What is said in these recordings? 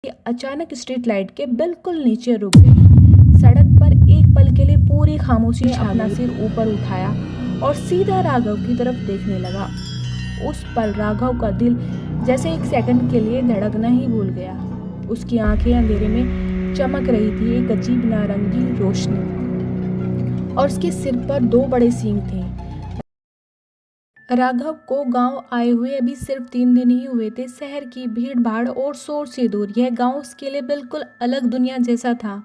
कि अचानक street light के बिल्कुल नीचे रुक गई। सड़क पर एक पल के लिए पूरी खामोशी छा गई। अपना सिर ऊपर उठाया और सीधा राघव की तरफ देखने लगा। उस पल राघव का दिल जैसे एक सेकंड के लिए धड़कना ही भूल गया। उसकी आंखें अंधेरे में चमक रही थी, एक अजीब नारंगी रोशनी, और उसके सिर पर 2 बड़े सींग थे। राघव को गांव आए हुए अभी सिर्फ 3 दिन ही हुए थे। शहर की भीड़ भाड़ और शोर से दूर यह गांव उसके लिए बिल्कुल अलग दुनिया जैसा था।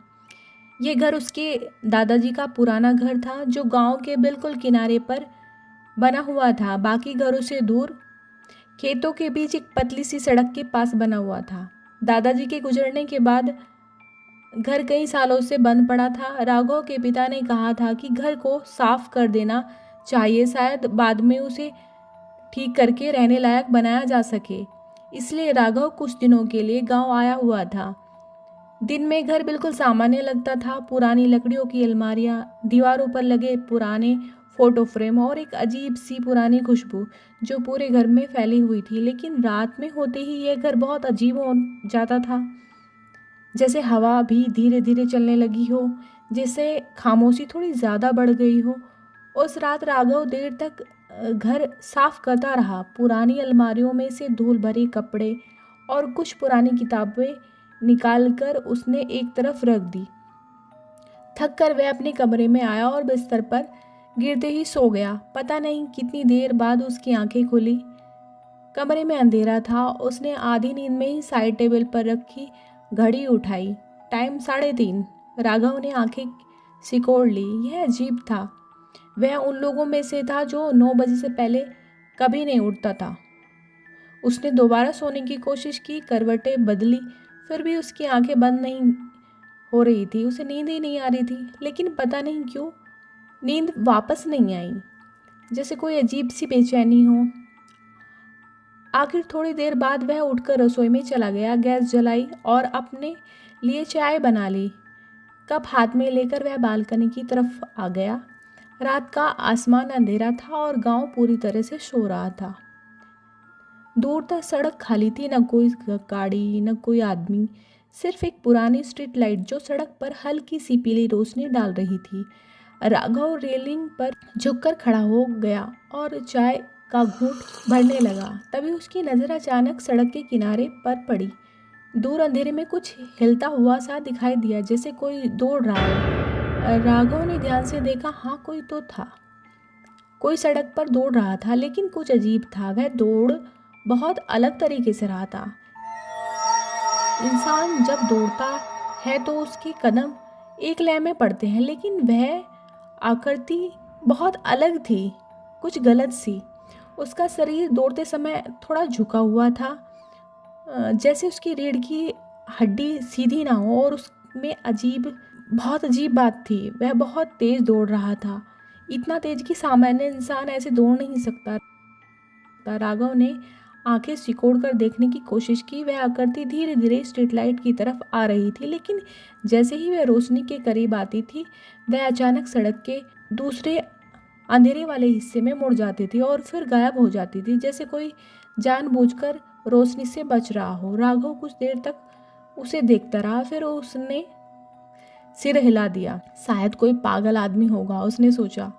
यह घर उसके दादाजी का पुराना घर था, जो गांव के बिल्कुल किनारे पर बना हुआ था। बाकी घरों से दूर खेतों के बीच एक पतली सी सड़क के पास बना हुआ था। दादाजी के गुजरने के बाद घर कई सालों से बंद पड़ा था। राघव के पिता ने कहा था कि घर को साफ कर देना चाहिए, शायद बाद में उसे ठीक करके रहने लायक बनाया जा सके। इसलिए राघव कुछ दिनों के लिए गांव आया हुआ था। दिन में घर बिल्कुल सामान्य लगता था। पुरानी लकड़ियों की अलमारियां, दीवारों पर लगे पुराने फोटो फ्रेम और एक अजीब सी पुरानी खुशबू जो पूरे घर में फैली हुई थी। लेकिन रात में होते ही यह घर बहुत अजीब हो जाता था, जैसे हवा भी धीरे धीरे चलने लगी हो, जैसे खामोशी थोड़ी ज़्यादा बढ़ गई हो। उस रात राघव देर तक घर साफ करता रहा। पुरानी अलमारियों में से धूल भरे कपड़े और कुछ पुरानी किताबें निकालकर उसने एक तरफ रख दी। थक कर वह अपने कमरे में आया और बिस्तर पर गिरते ही सो गया। पता नहीं कितनी देर बाद उसकी आंखें खुली। कमरे में अंधेरा था। उसने आधी नींद में ही साइड टेबल पर रखी घड़ी उठाई। टाइम 3:30। राघव ने आंखें सिकोड़ ली। यह अजीब था। वह उन लोगों में से था जो 9 बजे से पहले कभी नहीं उठता था। उसने दोबारा सोने की कोशिश की, करवटें बदली, फिर भी उसकी आंखें बंद नहीं हो रही थी। उसे नींद ही नहीं आ रही थी। लेकिन पता नहीं क्यों नींद वापस नहीं आई, जैसे कोई अजीब सी बेचैनी हो। आखिर थोड़ी देर बाद वह उठकर रसोई में चला गया, गैस जलाई और अपने लिए चाय बना ली। कप हाथ में लेकर वह बालकनी की तरफ आ गया। रात का आसमान अंधेरा था और गांव पूरी तरह से सो रहा था। दूर तक सड़क खाली थी, न कोई गाड़ी न कोई आदमी, सिर्फ एक पुरानी स्ट्रीट लाइट जो सड़क पर हल्की सी पीली रोशनी डाल रही थी। राघव रेलिंग पर झुककर खड़ा हो गया और चाय का घूंट भरने लगा। तभी उसकी नज़र अचानक सड़क के किनारे पर पड़ी। दूर अंधेरे में कुछ हिलता हुआ सा दिखाई दिया, जैसे कोई दौड़ रहा हो। राघव ने ध्यान से देखा। हाँ, कोई तो था। कोई सड़क पर दौड़ रहा था, लेकिन कुछ अजीब था। वह दौड़ बहुत अलग तरीके से रहा था। इंसान जब दौड़ता है तो उसके कदम एक लय में पड़ते हैं, लेकिन वह आकृति बहुत अलग थी, कुछ गलत सी। उसका शरीर दौड़ते समय थोड़ा झुका हुआ था, जैसे उसकी रीढ़ की हड्डी सीधी ना हो, और उसमें बहुत अजीब बात थी, वह बहुत तेज दौड़ रहा था। इतना तेज कि सामान्य इंसान ऐसे दौड़ नहीं सकता। राघव ने आंखें सिकोड़ कर देखने की कोशिश की। वह आकृति धीरे धीरे स्ट्रीट लाइट की तरफ आ रही थी, लेकिन जैसे ही वह रोशनी के करीब आती थी, वह अचानक सड़क के दूसरे अंधेरे वाले हिस्से में मुड़ जाती थी और फिर गायब हो जाती थी, जैसे कोई जानबूझकर रोशनी से बच रहा हो। राघव कुछ देर तक उसे देखता रहा, फिर उसने सिर हिला दिया। शायद कोई पागल आदमी होगा, उसने सोचा।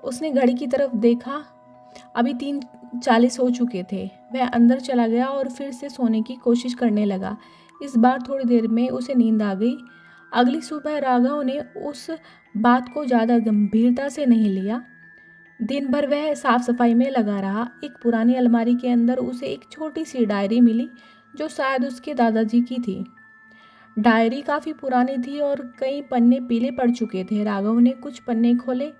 उसने घड़ी की तरफ देखा। अभी 3:40 हो चुके थे। वह अंदर चला गया और फिर से सोने की कोशिश करने लगा। इस बार थोड़ी देर में उसे नींद आ गई। अगली सुबह राघव ने उस बात को ज़्यादा गंभीरता से नहीं लिया। दिन भर वह साफ सफाई में लगा रहा। एक पुरानी अलमारी के अंदर उसे एक छोटी सी डायरी मिली, जो शायद उसके दादाजी की थी। डायरी काफ़ी पुरानी थी और कई पन्ने पीले पड़ चुके थे। राघव ने कुछ पन्ने खोले।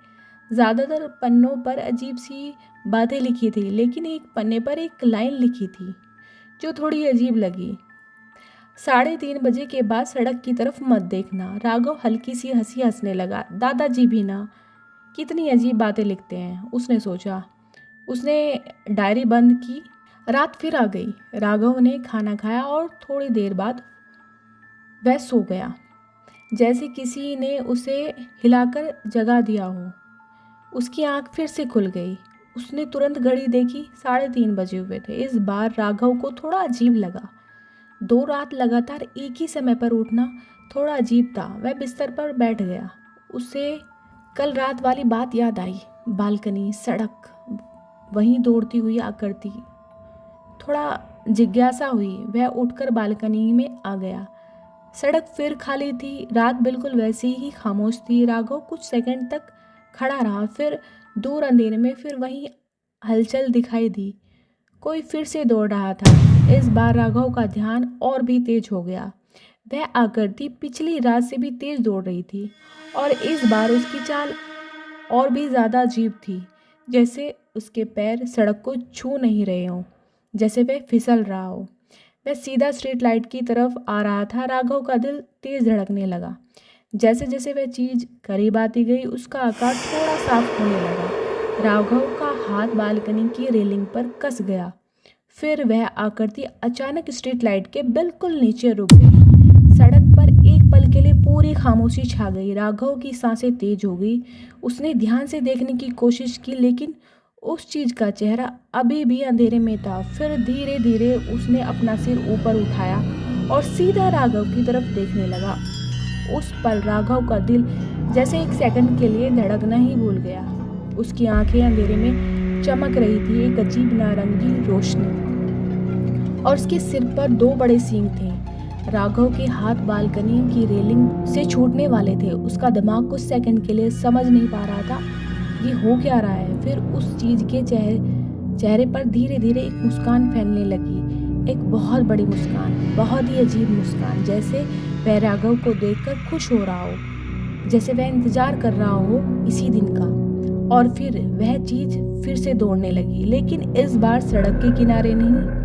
ज़्यादातर पन्नों पर अजीब सी बातें लिखी थी, लेकिन एक पन्ने पर एक लाइन लिखी थी जो थोड़ी अजीब लगी। 3:30 बजे के बाद सड़क की तरफ मत देखना। राघव हल्की सी हंसी हंसने लगा। दादाजी भी ना, कितनी अजीब बातें लिखते हैं, उसने सोचा। उसने डायरी बंद की। रात फिर आ गई। राघव ने खाना खाया और थोड़ी देर बाद वह सो गया, जैसे किसी ने उसे हिलाकर जगा दिया हो। उसकी आंख फिर से खुल गई। उसने तुरंत घड़ी देखी। 3:30 बजे हुए थे। इस बार राघव को थोड़ा अजीब लगा। 2 रात लगातार एक ही समय पर उठना थोड़ा अजीब था। वह बिस्तर पर बैठ गया। उसे कल रात वाली बात याद आई। बालकनी, सड़क, वहीं दौड़ती हुई आकृति। थोड़ा जिज्ञासा हुई। वह उठकर बालकनी में आ गया। सड़क फिर खाली थी। रात बिल्कुल वैसी ही खामोश थी। राघव कुछ सेकंड तक खड़ा रहा। फिर दूर अंधेरे में फिर वही हलचल दिखाई दी। कोई फिर से दौड़ रहा था। इस बार राघव का ध्यान और भी तेज हो गया। वह आकृति पिछली रात से भी तेज दौड़ रही थी और इस बार उसकी चाल और भी ज़्यादा अजीब थी। जैसे उसके पैर सड़क को छू नहीं रहे हों, जैसे वह फिसल रहा हो। वह सीधा स्ट्रीट लाइट की तरफ आ रहा था। राघव का दिल तेज धड़कने लगा। जैसे जैसे वह चीज करीब आती गई उसका आकार थोड़ा साफ होने लगा। राघव का हाथ बालकनी की रेलिंग पर कस गया। फिर वह आकृति अचानक स्ट्रीट लाइट के बिल्कुल नीचे रुक गई। सड़क पर एक पल के लिए पूरी खामोशी छा गई। राघव की सांसें तेज हो गई। उसने ध्यान से देखने की कोशिश की, लेकिन उस चीज का चेहरा अभी भी अंधेरे में था। फिर धीरे धीरे उसने अपना सिर ऊपर उठाया और सीधा राघव की तरफ देखने लगा। उस पल राघव का दिल जैसे एक सेकंड के लिए धड़कना ही भूल गया। उसकी आंखें अंधेरे में चमक रही थी, एक अजीब नारंगी रोशनी, और उसके सिर पर 2 बड़े सींग थे। राघव के हाथ बालकनी की रेलिंग से छूटने वाले थे। उसका दिमाग कुछ सेकंड के लिए समझ नहीं पा रहा था ये हो क्या रहा है। फिर उस चीज के चेहरे पर धीरे धीरे एक मुस्कान फैलने लगी। एक बहुत बड़ी मुस्कान, बहुत ही अजीब मुस्कान, जैसे वह राघव को देखकर खुश हो रहा हो, जैसे वह इंतजार कर रहा हो इसी दिन का। और फिर वह चीज फिर से दौड़ने लगी, लेकिन इस बार सड़क के किनारे नहीं,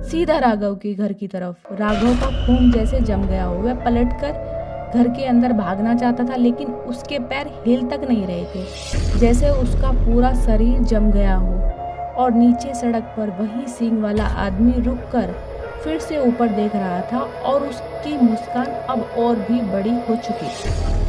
सीधा राघव के घर की तरफ। राघव का खून जैसे जम गया हो। वह पलटकर घर के अंदर भागना चाहता था, लेकिन उसके पैर हिल तक नहीं रहे थे, जैसे उसका पूरा शरीर जम गया हो। और नीचे सड़क पर वही सींग वाला आदमी रुककर फिर से ऊपर देख रहा था और उसकी मुस्कान अब और भी बड़ी हो चुकी थी।